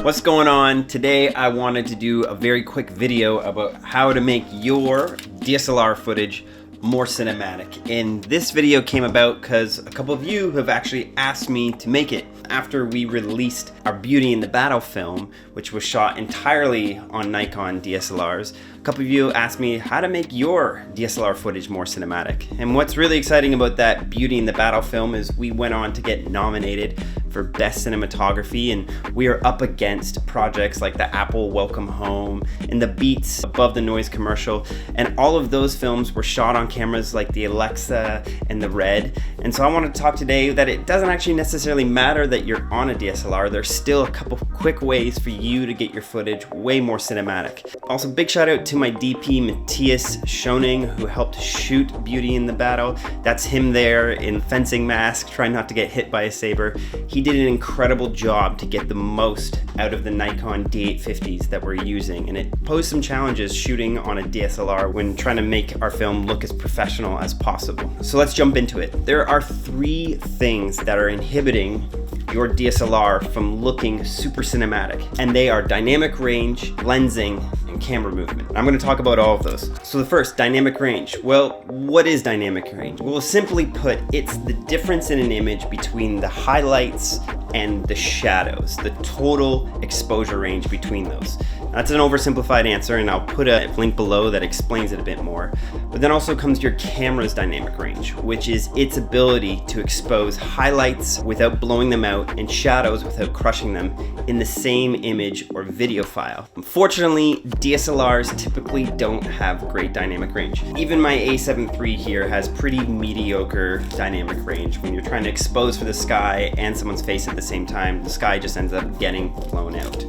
What's going on? Today I wanted to do a very quick video about how to make your DSLR footage more cinematic. And this video came about because a couple of you have actually asked me to make it. After we released our Beauty in the Battle film, which was shot entirely on Nikon DSLRs, a couple of you asked me how to make your DSLR footage more cinematic. And what's really exciting about that Beauty in the Battle film is we went on to get nominated for Best Cinematography, and we are up against projects like the Apple Welcome Home and the Beats Above the Noise commercial, and all of those films were shot on cameras like the Alexa and the Red. And so I want to talk today that it doesn't actually necessarily matter that you're on a DSLR. There's still a couple quick ways for you to get your footage way more cinematic. Also, big shout out to my DP Matthias Schoening, who helped shoot Beauty in the Battle. That's him there in fencing mask trying not to get hit by a saber. He did an incredible job to get the most out of the Nikon D850s that we're using, and it posed some challenges shooting on a DSLR when trying to make our film look as professional as possible. So let's jump into it. There are 3 things that are inhibiting your DSLR from looking super cinematic, and they are dynamic range, lensing, and camera movement. I'm going to talk about all of those. So the first, dynamic range. Well, what is dynamic range? Well, simply put, it's the difference in an image between the highlights and the shadows, the total exposure range between those. That's an oversimplified answer, and I'll put a link below that explains it a bit more. But then also comes your camera's dynamic range, which is its ability to expose highlights without blowing them out and shadows without crushing them in the same image or video file. Unfortunately, DSLRs typically don't have great dynamic range. Even my A7 III here has pretty mediocre dynamic range. When you're trying to expose for the sky and someone's face at the same time, the sky just ends up getting blown out.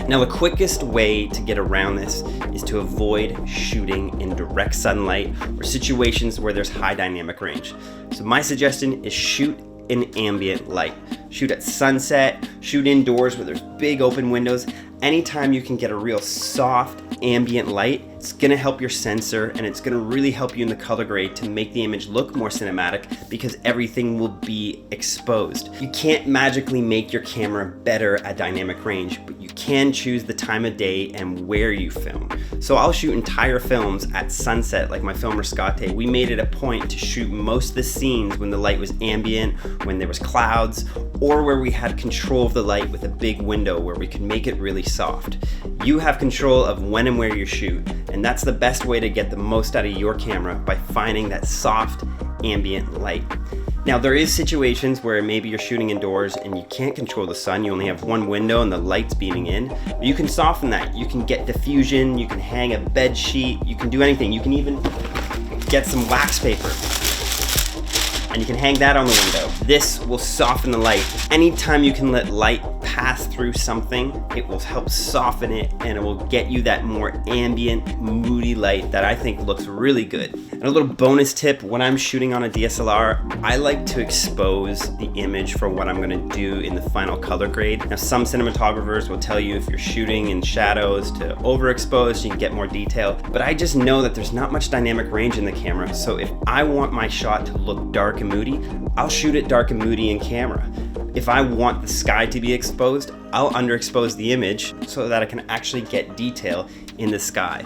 Now, the quickest way to get around this is to avoid shooting in direct sunlight or situations where there's high dynamic range. So my suggestion is shoot in ambient light. Shoot at sunset, shoot indoors where there's big open windows. Anytime you can get a real soft ambient light, it's gonna help your sensor, and it's gonna really help you in the color grade to make the image look more cinematic because everything will be exposed. You can't magically make your camera better at dynamic range, but you can choose the time of day and where you film. So I'll shoot entire films at sunset like my film Rescate. We made it a point to shoot most of the scenes when the light was ambient, when there was clouds, or where we had control of the light with a big window where we could make it really soft. You have control of when and where you shoot, and that's the best way to get the most out of your camera, by finding that soft ambient light. Now, there is situations where maybe you're shooting indoors and you can't control the sun, you only have one window and the light's beaming in. But you can soften that. You can get diffusion, you can hang a bed sheet, you can do anything. You can even get some wax paper and you can hang that on the window. This will soften the light. Anytime you can let light pass through something, it will help soften it, and it will get you that more ambient, moody light that I think looks really good. And a little bonus tip, when I'm shooting on a DSLR, I like to expose the image for what I'm gonna do in the final color grade. Now, some cinematographers will tell you if you're shooting in shadows to overexpose, you can get more detail, but I just know that there's not much dynamic range in the camera, so if I want my shot to look dark and moody, I'll shoot it dark and moody in camera. If I want the sky to be exposed, I'll underexpose the image so that I can actually get detail in the sky.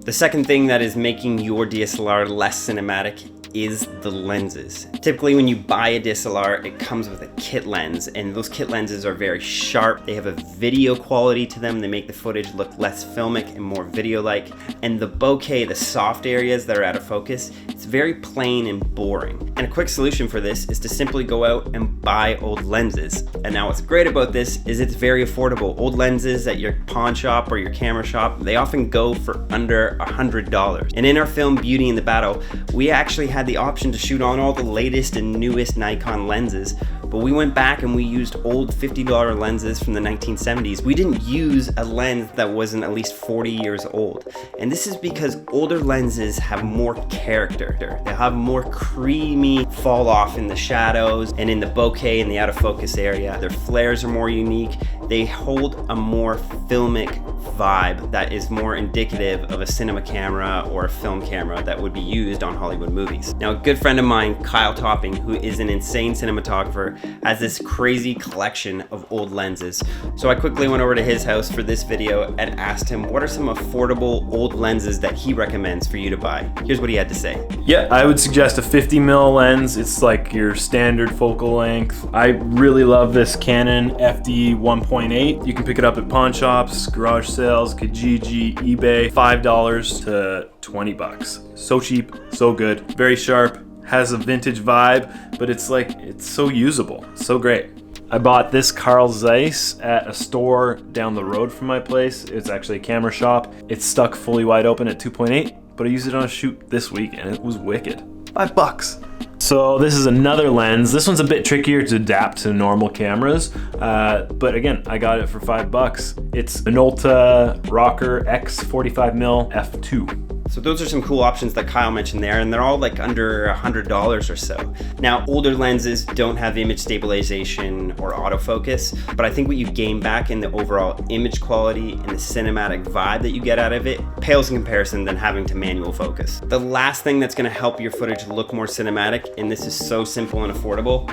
The second thing that is making your DSLR less cinematic is the lenses. Typically when you buy a DSLR, it comes with a kit lens, and those kit lenses are very sharp. They have a video quality to them. They make the footage look less filmic and more video-like. And the bokeh, the soft areas that are out of focus, it's very plain and boring. And a quick solution for this is to simply go out and buy old lenses. And now what's great about this is it's very affordable. Old lenses at your pawn shop or your camera shop, they often go for under $100. And in our film Beauty in the Battle, we actually had the option to shoot on all the latest and newest Nikon lenses, but we went back and we used old $50 lenses from the 1970s. We didn't use a lens that wasn't at least 40 years old. And this is because older lenses have more character. They have more creamy fall off in the shadows and in the bokeh and the out of focus area. Their flares are more unique. They hold a more filmic vibe that is more indicative of a cinema camera or a film camera that would be used on Hollywood movies. Now, a good friend of mine, Kyle Topping, who is an insane cinematographer, has this crazy collection of old lenses. So I quickly went over to his house for this video and asked him what are some affordable old lenses that he recommends for you to buy. Here's what he had to say. Yeah, I would suggest a 50mm lens. It's like your standard focal length. I really love this Canon FD 1.8. You can pick it up at pawn shops, garage sales, Kijiji, eBay, $5 to $20. So cheap, so good, very sharp, has a vintage vibe, but it's so usable, so great. I bought this Carl Zeiss at a store down the road from my place. It's actually a camera shop. It's stuck fully wide open at 2.8, but I used it on a shoot this week and it was wicked. $5. So this is another lens. This one's a bit trickier to adapt to normal cameras, but again, I got it for $5. It's an Ulta Rocker X 45mm f2. So those are some cool options that Kyle mentioned there, and they're all like under $100 or so. Now, older lenses don't have image stabilization or autofocus, but I think what you gain back in the overall image quality and the cinematic vibe that you get out of it pales in comparison than having to manual focus. The last thing that's gonna help your footage look more cinematic, and this is so simple and affordable,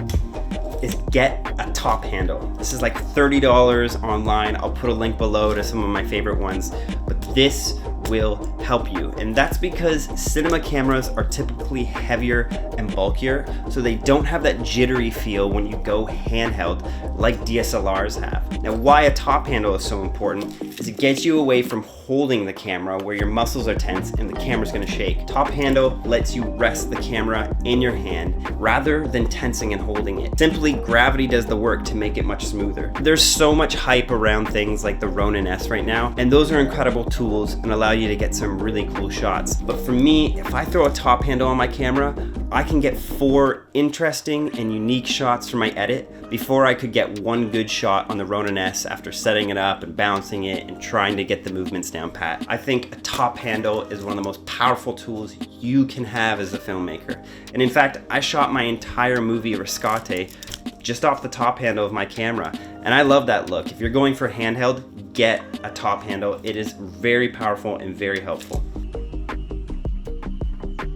is get a top handle. This is like $30 online. I'll put a link below to some of my favorite ones, but this will help you. And that's because cinema cameras are typically heavier and bulkier, so they don't have that jittery feel when you go handheld like DSLRs have. Now, why a top handle is so important is it gets you away from holding the camera where your muscles are tense and the camera's gonna shake. Top handle lets you rest the camera in your hand rather than tensing and holding it. Simply, gravity does the work to make it much smoother. There's so much hype around things like the Ronin S right now, and those are incredible tools and allow you to get some really cool shots. But for me, if I throw a top handle on my camera, I can get 4 interesting and unique shots for my edit before I could get one good shot on the Ronin S after setting it up and balancing it and trying to get the movements down pat. I think a top handle is one of the most powerful tools you can have as a filmmaker. And in fact, I shot my entire movie Rescate just off the top handle of my camera, and I love that look. If you're going for handheld, get a top handle. It is very powerful and very helpful.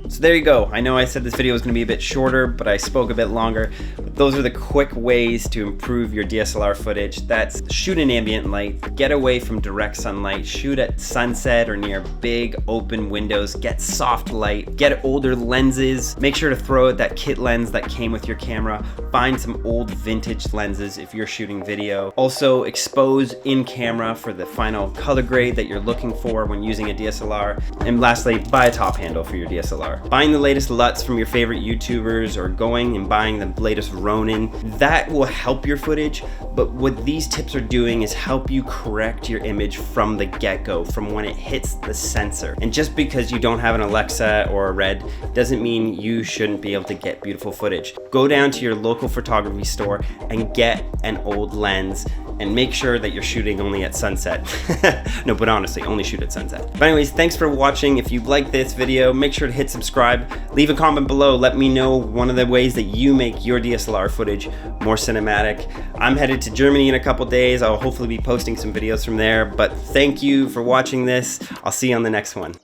So there you go. I know I said this video was going to be a bit shorter, but I spoke a bit longer. But those are the quick ways to improve your DSLR footage. That's shoot in ambient light, get away from direct sunlight, shoot at sunset or near big open windows, get soft light, get older lenses, make sure to throw out that kit lens that came with your camera, find some old vintage lenses if you're shooting video. Also expose in camera for the final color grade that you're looking for when using a DSLR. And lastly, buy a top handle for your DSLR. Buying the latest LUTs from your favorite YouTubers or going and buying the latest Ronin, that will help your footage, but what these tips are doing is help you correct your image from the get-go, from when it hits the sensor. And just because you don't have an Alexa or a Red doesn't mean you shouldn't be able to get beautiful footage. Go down to your local photography store and get an old lens and make sure that you're shooting only at sunset. No, but honestly, only shoot at sunset. But anyways, thanks for watching. If you like this video, make sure to hit subscribe. Leave a comment below. Let me know one of the ways that you make your DSLR footage more cinematic. I'm headed to Germany in a couple days. I'll hopefully be posting some videos from there. But thank you for watching this. I'll see you on the next one.